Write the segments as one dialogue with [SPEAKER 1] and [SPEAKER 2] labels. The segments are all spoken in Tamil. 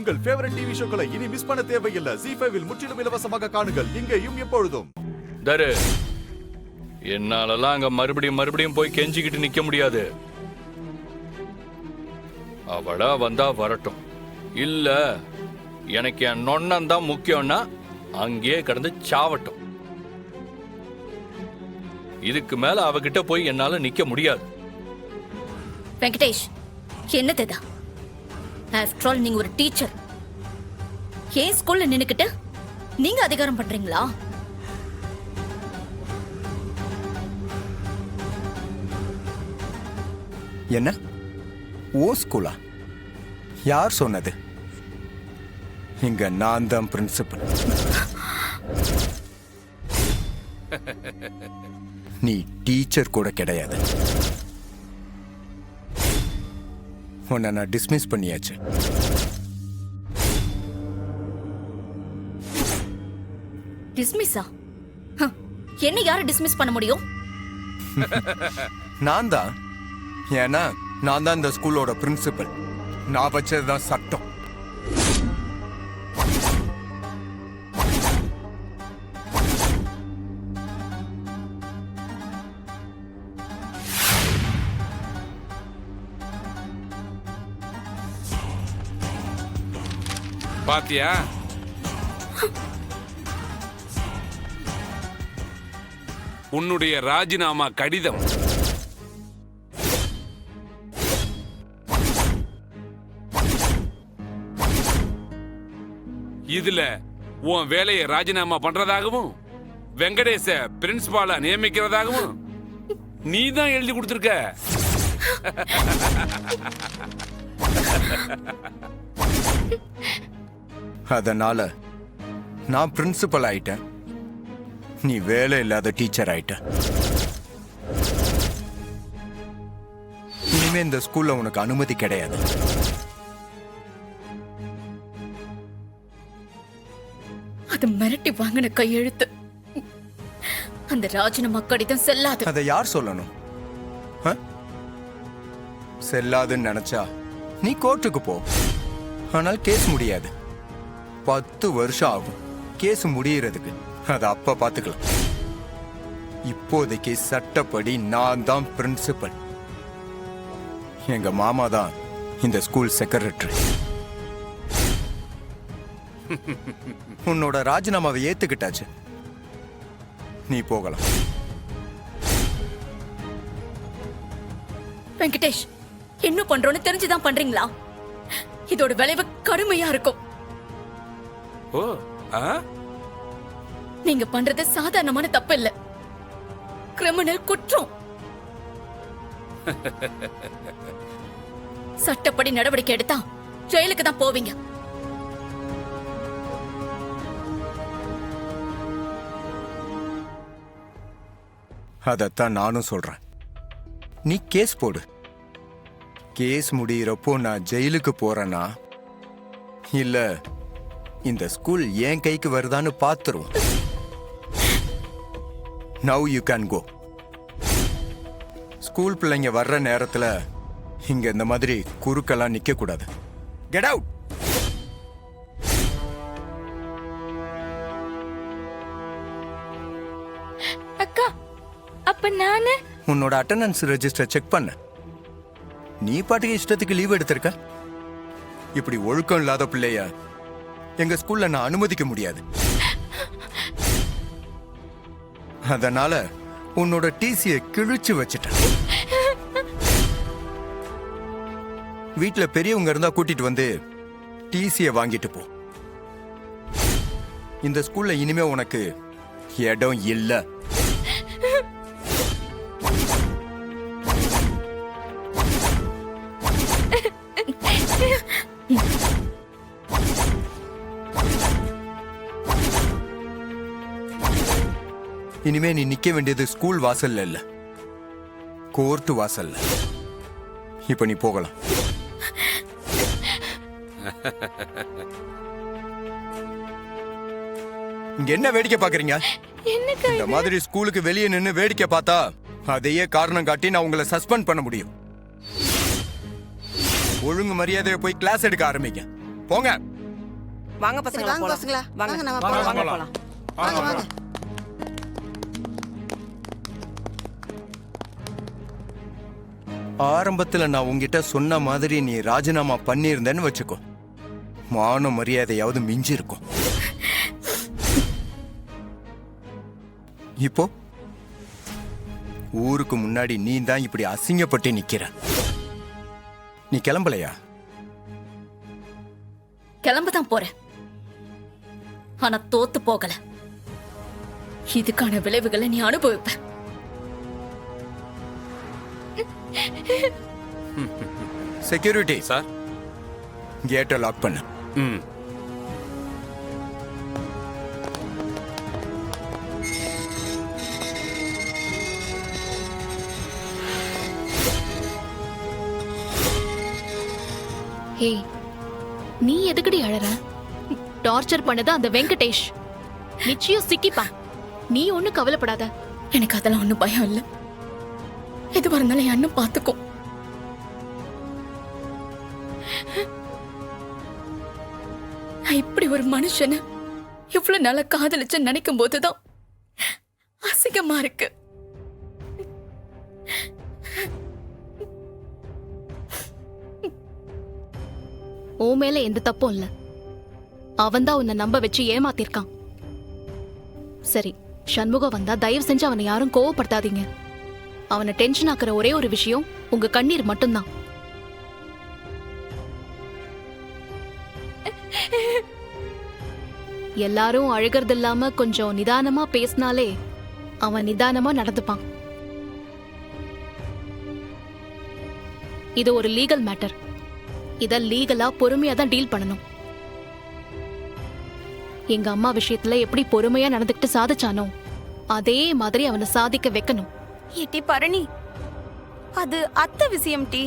[SPEAKER 1] உங்கள் ஃபேவரட் டிவி ஷோக்களை இனி மிஸ் பண்ண தேவையில்லை. ZEE5 இல் முற்றிலும் இலவசமாக காணுங்கள். இங்கேயும் எப்பொழுதும்.
[SPEAKER 2] தரு, என்னாலலாம் அங்க மறுபடியும் போய் கெஞ்சிக்கிட்டு நிக்க முடியாது. அவளா வந்தா வரட்டும். இல்ல எனக்கு என் நொண்ணன் தான் முக்கியம்னா அங்கேயே கடந்து சாவட்டும். இதுக்கு மேல அவகிட்ட போய் என்னால நிக்க முடியாது.
[SPEAKER 3] வெங்கடேஷ், என்னதுதா? ஆஃப்டர் ஆல் நீங்க ஒரு டீச்சர். ஏன் ஸ்கூல்ல நின்னுக்கிட்டு நீங்க அதிகாரம் பண்றீங்களா?
[SPEAKER 4] என்ன ஓ ஸ்கூலா? யார் சொன்னது? இங்க நான் தான் பிரின்சிபல். நீ டீச்சர் கூட கிடையாது. உன்னை நான் டிஸ்மிஸ் பண்ணியாச்சு.
[SPEAKER 3] டிஸ்மிஸா? என்ன யாரை டிஸ்மிஸ் பண்ண முடியும்?
[SPEAKER 4] நான் தான். ஏன்னா நான் தான் இந்த ஸ்கூலோட பிரின்சிபல். நான் வச்சதுதான் சட்டம்.
[SPEAKER 5] பாத்தியா? உன்னுடைய ராஜினாமா கடிதம். இதுல உன் வேலையை ராஜினாமா பண்றதாகவும் வெங்கடேச பிரின்சிபாலா நியமிக்கிறதாகவும் நீ தான் எழுதி கொடுத்திருக்க.
[SPEAKER 4] அதனால நான் பிரின்சிபல் ஆயிட்டேன், நீ வேலை இல்லாத டீச்சர் ஆயிட்ட. இனிமே இந்த ஸ்கூல்ல உனக்கு அனுமதி கிடையாது.
[SPEAKER 3] அது மிரட்டி வாங்கின கையெழுத்து. அந்த ராஜினாமா கடிதம் செல்லாது.
[SPEAKER 4] அதை யார் சொல்லணும்? செல்லாதுன்னு நினைச்சா நீ கோர்ட்டுக்கு போ. ஆனால் கேஸ் முடியாது. 10 வருஷம் ஆகும் கேஸ் முடியறதுக்கு. அதை அப்ப பாத்துக்கலாம். இப்போதைக்கு சட்டப்படி நான் தான் பிரின்சிபல். எங்க மாமா தான் இந்த ஸ்கூல் செக்ரட்டரி. உன்னோட ராஜினாமாவை ஏத்துக்கிட்டாச்சு, நீ போகலாம்.
[SPEAKER 3] வெங்கடேஷ், என்ன பண்றோன்னு தெரிஞ்சுதான் பண்றீங்களா? இதோட விளைவு கடுமையா இருக்கும்.
[SPEAKER 5] ஓ,
[SPEAKER 3] நீங்க பண்றது சாதாரணமான தப்பு இல்ல, கிரிமினல் குற்றம். சட்டப்படி நடவடிக்கை எடுத்தா ஜெயிலுக்கு தான் போவீங்க.
[SPEAKER 4] அதத்தான் நானும் சொல்றேன். நீ கேஸ் போடு. கேஸ் முடியிறப்போ நான் ஜெயிலுக்கு போறேனா இல்ல இந்த ஸ்கூல் என் கைக்கு வருதான்னு பாத்துருவோம். Now you can go. School பிள்ளைங்க வர்ற நேரத்துல இங்க இந்த மாதிரி குறுக்கெல்லாம் நிக்க கூடாது. Get out.
[SPEAKER 3] அக்கா, அப்ப நானு
[SPEAKER 4] உன்னோட அட்டெண்டன்ஸ் ரெஜிஸ்டர் செக் பண்ண. நீ பாட்டுக்கு இஷ்டத்துக்கு லீவ் எடுத்திருக்க. இப்படி ஒழுக்கம் இல்லாத பிள்ளைய எங்க ஸ்கூல்ல நான் அனுமதிக்க முடியாது. அதனால உன்னோட டிசியை கிழிச்சு வச்சிட்டேன். வீட்டுல பெரியவங்க இருந்தா கூட்டிட்டு வந்து டிசியை வாங்கிட்டு போ. இந்த ஸ்கூல்ல இனிமே உனக்கு இடம் இல்ல. இனிமே நீ நிக்க வேண்டியது ஸ்கூல் வாசல்ல இல்ல, கோர்ட் வாசல்ல. இப்ப நீ போகலாம். இங்க என்ன வேடிக்கை பாக்குறீங்க? இந்த மாதிரி ஸ்கூலுக்கு வெளியே நின்னு வேடிக்கை பார்த்தா அதையே காரணம் காட்டி நான் உங்களை சஸ்பெண்ட் பண்ண முடியும். ஒழுங்கு மரியாதையை போய் கிளாஸ் எடுக்க ஆரம்பிங்க. போங்க.
[SPEAKER 6] வாங்க
[SPEAKER 7] சரி,
[SPEAKER 6] பசங்களா
[SPEAKER 7] வாங்க
[SPEAKER 6] போலாம்.
[SPEAKER 7] பசங்களா
[SPEAKER 6] வாங்க
[SPEAKER 7] வாங்க நம்ம
[SPEAKER 5] வாங்க,
[SPEAKER 7] போலாம்.
[SPEAKER 5] போலாம்.
[SPEAKER 7] வாங்க வாங்க
[SPEAKER 4] ஆரம்பத்துல நான் உங்ககிட்ட சொன்ன மாதிரி நீ ராஜினாமா பண்ணியிருந்தேன்னு வச்சுக்கோ, மான மரியாதையாவது மிஞ்சி இருக்கும். இப்போ ஊருக்கு முன்னாடி நீ தான் இப்படி அசிங்கப்பட்டு நிக்கிற. நீ கிளம்பலையா?
[SPEAKER 3] கிளம்பதான் போறேன். ஆனா தோத்து போகல. இதுக்கான விளைவுகளை நீ அனுபவிப்ப.
[SPEAKER 4] Security
[SPEAKER 5] sir.
[SPEAKER 4] கேட்டை லாக் பண்ணு.
[SPEAKER 5] ம்.
[SPEAKER 8] ஏய், நீ எதுக்குடி அழற? டார்ச்சர் பண்ணது அந்த வெங்கடேஷ். நிச்சயம் சிக்கிப்பா. நீ ஒண்ணு கவலைப்படாத.
[SPEAKER 3] எனக்கு அதெல்லாம் ஒண்ணும் பயம் இல்ல. எதுவா இருந்தாலும் என் அண்ணன் பாத்துக்கும். நான் இப்படி ஒரு மனுஷனை இவ்வளவு நாளா காதலிச்சு நினைக்கும் போதுதான் அசிங்கமா இருக்கு.
[SPEAKER 8] ஓ மேல எந்த தப்பும் இல்ல. அவன்தான் உன்னை நம்ப வச்சு ஏமாத்திருக்கான். சரி, சண்முகம் வந்தா தயவு செஞ்சு அவனை யாரும் கோவப்படுத்தாதீங்க. அவனை டென்ஷன் ஆக்குற ஒரே ஒரு விஷயம் உங்க கண்ணீர் மட்டும்தான். எல்லாரும் அழுகிறது இல்லாம கொஞ்சம் நிதானமா பேசினாலே அவன் நிதானமா நடந்துப்பான். இது ஒரு லீகல் மேட்டர். இத லீகலா பொறுமையா தான் டீல் பண்ணணும். எங்க அம்மா விஷயத்துல எப்படி பொறுமையா நடந்துக்கிட்டு சாதிச்சானோ அதே மாதிரி அவனை சாதிக்க வைக்கணும்.
[SPEAKER 6] ஏட்டி பரணி, அது அத்தை விஷயம் டி,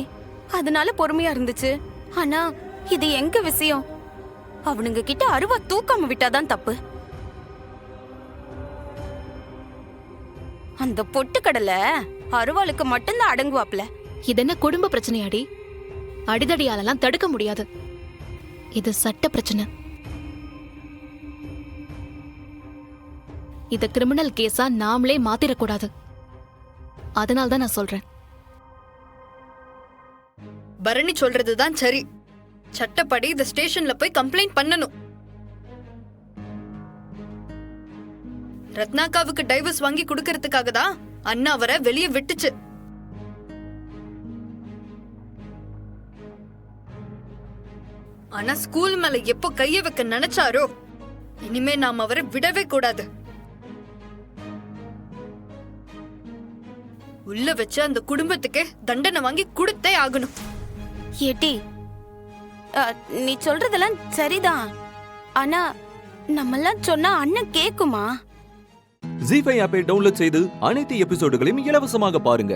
[SPEAKER 6] அதனால பொறுமையா இருந்துச்சு. ஆனா இது எங்க விஷயம். அவனுங்க கிட்ட அருவா தூக்காம விட்டாதான் தப்பு. அந்த பொட்டு கடலை அருவாளுக்கு மட்டும்தான் அடங்குவாப்ல.
[SPEAKER 8] இது என்ன குடும்ப பிரச்சனையாடி? அடிதடியாலெல்லாம் தடுக்க முடியாது. இது சட்ட பிரச்சனை. இத கிரிமினல் கேஸா நாமளே மாத்திரக்கூடாது. அதனால தான் நான் சொல்றேன்.
[SPEAKER 9] பரணி சொல்றதுதான் சரி. சட்டப்படி இந்த ஸ்டேஷன்ல போய் கம்ப்ளைண்ட் பண்ணணும். ரத்னாக்காவுக்கு டைவர்ஸ் வாங்கி கொடுக்கறதுக்காக தான் அண்ணா அவரை வெளியே விட்டுச்சு. ஆனா ஸ்கூல் மேல எப்போ கைய வைக்க நினைச்சாரோ இனிமே நாம் அவரை விடவே கூடாது. உள்ள வச்சு அந்த குடும்பத்துக்கு தண்டனை வாங்கி கொடுத்தே ஆகணும்.
[SPEAKER 6] ஏட்டி, நீ சொல்றதெல்லாம் சரிதான். ஆனா நம்மெல்லாம் சொன்னா அண்ணன் கேக்குமா?
[SPEAKER 10] ஜீ5 ஆப்பை டவுன்லோட் செய்து அனைத்து எபிசோடுகளையும் இலவசமாக பாருங்க.